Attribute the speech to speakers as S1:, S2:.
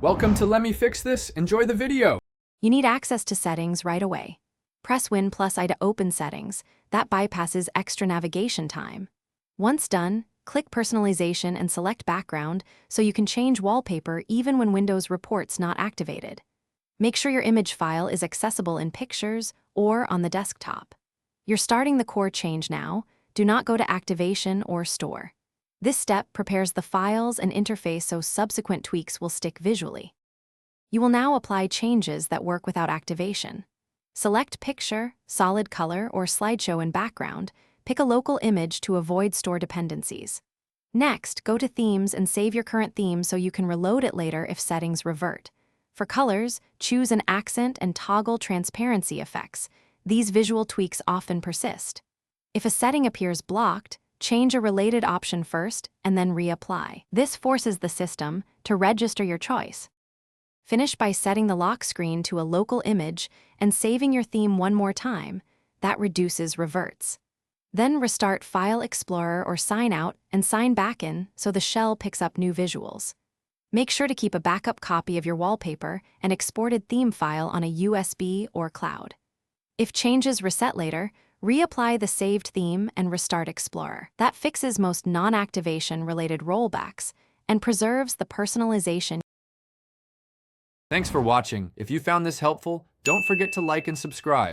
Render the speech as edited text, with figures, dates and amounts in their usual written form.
S1: Welcome to Let Me Fix This. Enjoy the video.
S2: You need access to settings right away. Press Win+I to open settings. That bypasses extra navigation time. Once done, click Personalization and select Background so you can change wallpaper even when Windows Report's not activated. Make sure your image file is accessible in Pictures or on the desktop. You're starting the core change now. Do not go to Activation or Store. This step prepares the files and interface so subsequent tweaks will stick visually. You will now apply changes that work without activation. Select Picture, Solid Color, or Slideshow in background. Pick a local image to avoid store dependencies. Next, go to Themes and save your current theme so you can reload it later if settings revert. For colors, choose an accent and toggle transparency effects. These visual tweaks often persist. If a setting appears blocked, change a related option first and then reapply. This forces the system to register your choice. Finish by setting the lock screen to a local image and saving your theme one more time. That reduces reverts. Then restart File Explorer or Sign Out and sign back in so the shell picks up new visuals. Make sure to keep a backup copy of your wallpaper and exported theme file on a USB or cloud. If changes reset later, reapply the saved theme and restart Explorer. That fixes most non-activation related rollbacks and preserves the personalization.
S1: Thanks for watching. If you found this helpful, don't forget to like and subscribe.